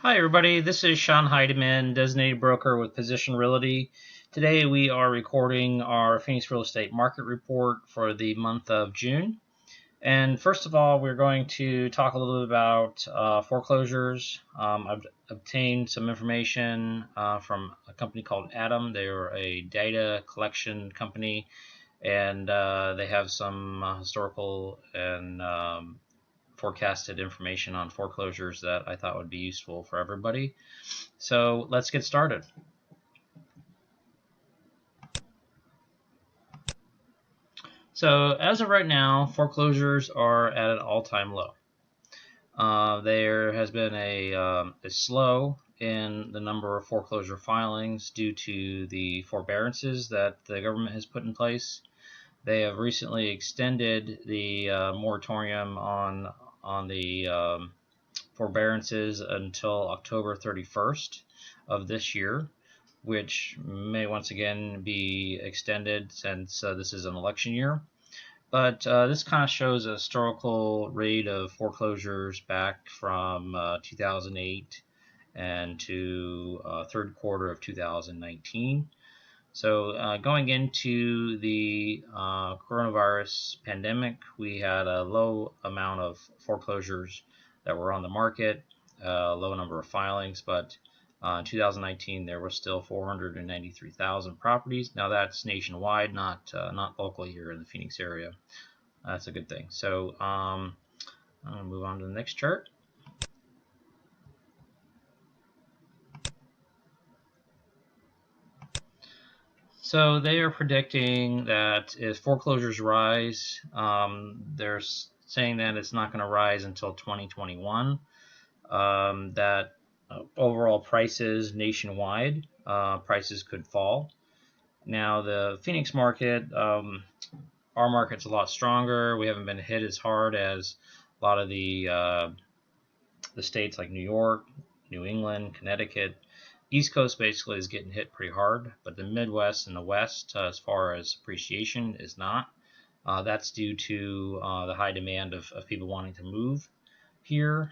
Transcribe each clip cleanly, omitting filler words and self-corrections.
Hi, everybody. This is Sean Heidemann, designated broker with Position Realty. Today, we are recording our Phoenix Real Estate Market Report for the month of June. And first of all, we're going to talk a little bit about foreclosures. I've obtained some information from a company called Atom. They are a data collection company, and they have some historical and forecasted information on foreclosures that I thought would be useful for everybody. So let's get started. So as of right now, foreclosures are at an all-time low. There has been a slow in the number of foreclosure filings due to the forbearances that the government has put in place. They have recently extended the moratorium on the forbearances until October 31st of this year, which may once again be extended since this is an election year. But this kind of shows a historical rate of foreclosures back from 2008 and to third quarter of 2019. So going into the coronavirus pandemic, we had a low amount of foreclosures that were on the market, low number of filings, but in 2019 there were still 493,000 properties. Now that's nationwide, not locally here in the Phoenix area. That's a good thing. So I'm going to move on to the next chart. So they are predicting that if foreclosures rise, they're saying that it's not going to rise until 2021. That overall prices nationwide, prices could fall. Now the Phoenix market, our market's a lot stronger. We haven't been hit as hard as a lot of the states like New York, New England, Connecticut. East Coast basically is getting hit pretty hard, but the Midwest and the West, as far as appreciation, is not. That's due to the high demand of people wanting to move here.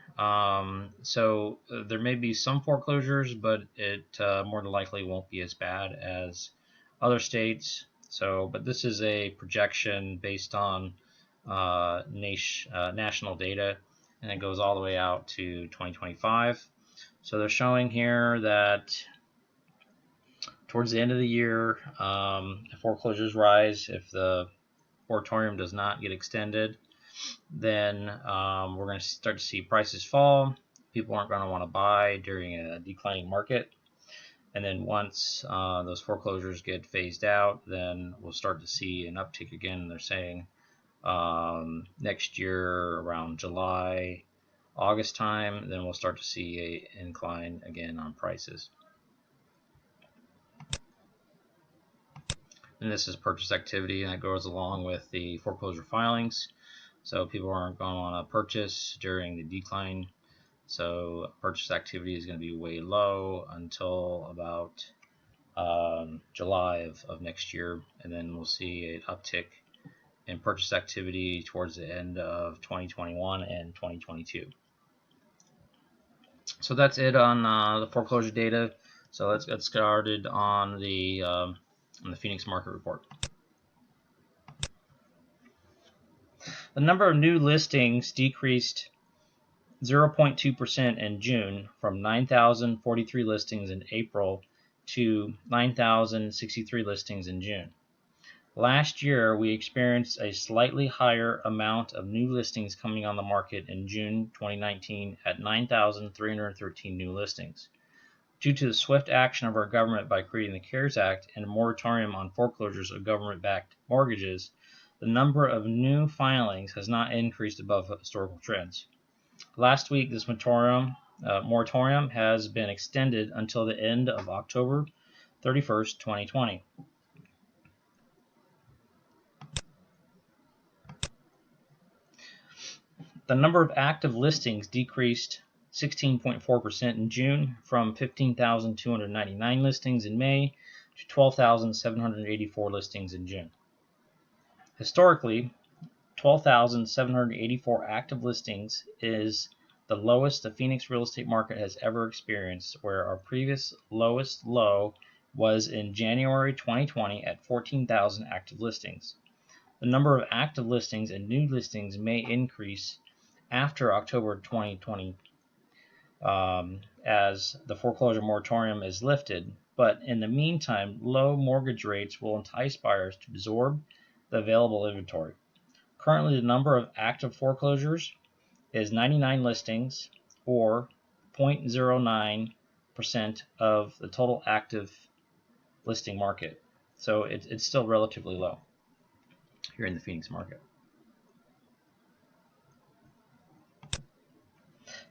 So there may be some foreclosures, but it more than likely won't be as bad as other states. So, but this is a projection based on national data, and it goes all the way out to 2025. So they're showing here that towards the end of the year, if foreclosures rise, if the moratorium does not get extended, then we're going to start to see prices fall. People aren't going to want to buy during a declining market. And then once those foreclosures get phased out, then we'll start to see an uptick again. They're saying next year around July, August time, then we'll start to see an incline again on prices. And this is purchase activity, and that goes along with the foreclosure filings. So people aren't going to want to purchase during the decline. So purchase activity is going to be way low until about July of next year, and then we'll see an uptick in purchase activity towards the end of 2021 and 2022. So that's it on the foreclosure data. So let's get started on the Phoenix market report. The number of new listings decreased 0.2% in June from 9,043 listings in April to 9,063 listings in June. Last year, we experienced a slightly higher amount of new listings coming on the market in June 2019 at 9,313 new listings. Due to the swift action of our government by creating the CARES Act and a moratorium on foreclosures of government-backed mortgages, the number of new filings has not increased above historical trends. Last week, this moratorium has been extended until the end of October 31st, 2020. The number of active listings decreased 16.4% in June from 15,299 listings in May to 12,784 listings in June. Historically, 12,784 active listings is the lowest the Phoenix real estate market has ever experienced, where our previous lowest low was in January 2020 at 14,000 active listings. The number of active listings and new listings may increase after October 2020 as the foreclosure moratorium is lifted, but in the meantime, low mortgage rates will entice buyers to absorb the available inventory. Currently, the number of active foreclosures is 99 listings, or 0.09% of the total active listing market. So it's still relatively low here in the Phoenix market.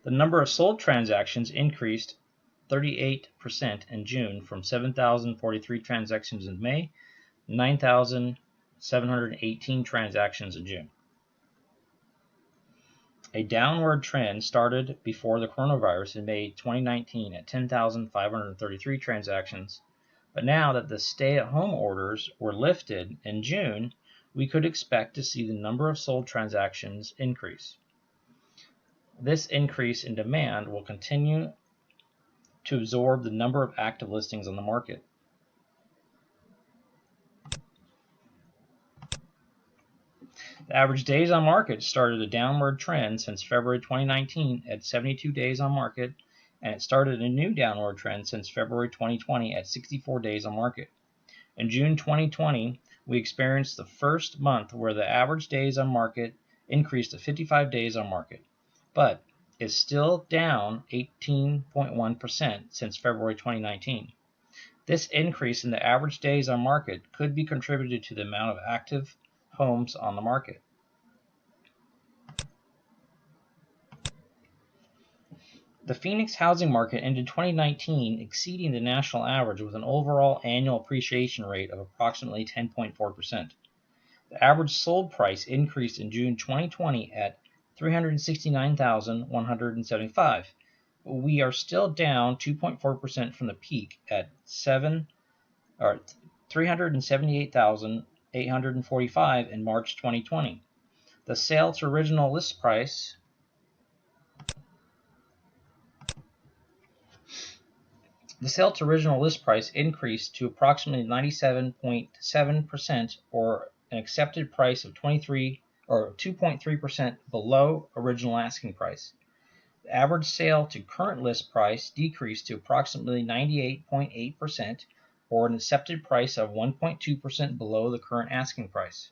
The number of sold transactions increased 38% in June from 7,043 transactions in May, 9,718 transactions in June. A downward trend started before the coronavirus in May 2019 at 10,533 transactions, but now that the stay-at-home orders were lifted in June, we could expect to see the number of sold transactions increase. This increase in demand will continue to absorb the number of active listings on the market. The average days on market started a downward trend since February 2019 at 72 days on market, and it started a new downward trend since February 2020 at 64 days on market. In June 2020, we experienced the first month where the average days on market increased to 55 days on market, but is still down 18.1% since February 2019. This increase in the average days on market could be contributed to the amount of active homes on the market. The Phoenix housing market ended 2019 exceeding the national average with an overall annual appreciation rate of approximately 10.4%. The average sold price increased in June 2020 at $369,175. We are still down 2.4% from the peak at $378,845 in March 2020. The sale to original list price increased to approximately 97.7%, or an accepted price of 2.3% below original asking price. The average sale to current list price decreased to approximately 98.8%, or an accepted price of 1.2% below the current asking price.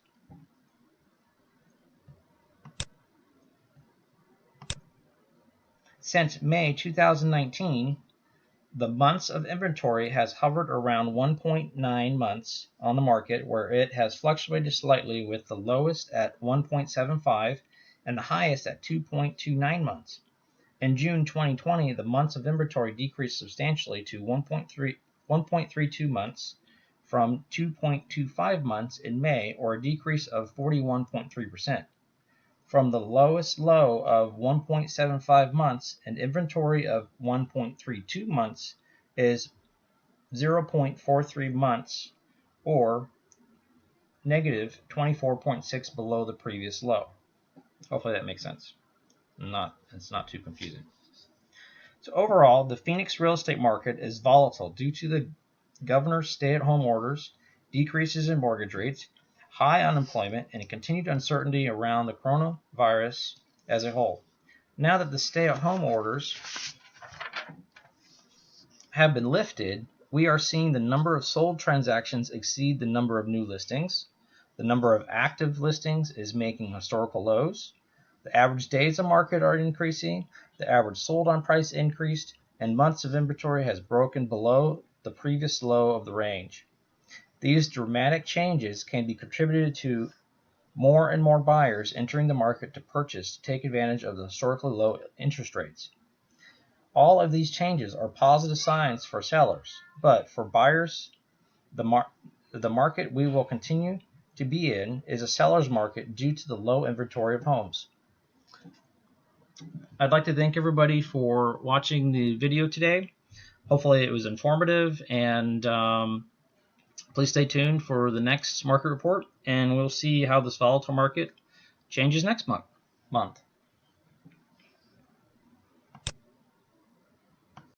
Since May 2019, the months of inventory has hovered around 1.9 months on the market, where it has fluctuated slightly with the lowest at 1.75 and the highest at 2.29 months. In June 2020, the months of inventory decreased substantially to 1.32 months from 2.25 months in May, or a decrease of 41.3%. From the lowest low of 1.75 months, an inventory of 1.32 months is 0.43 months, or negative 24.6 below the previous low. Hopefully that makes sense. It's not too confusing. So overall, the Phoenix real estate market is volatile due to the governor's stay-at-home orders, decreases in mortgage rates, high unemployment, and continued uncertainty around the coronavirus as a whole. Now that the stay-at-home orders have been lifted, we are seeing the number of sold transactions exceed the number of new listings. The number of active listings is making historical lows. The average days on market are increasing. The average sold on price increased, and months of inventory has broken below the previous low of the range. These dramatic changes can be contributed to more and more buyers entering the market to purchase to take advantage of the historically low interest rates. All of these changes are positive signs for sellers, but for buyers, the market we will continue to be in is a seller's market due to the low inventory of homes. I'd like to thank everybody for watching the video today. Hopefully it was informative, and please stay tuned for the next market report, and we'll see how this volatile market changes next month.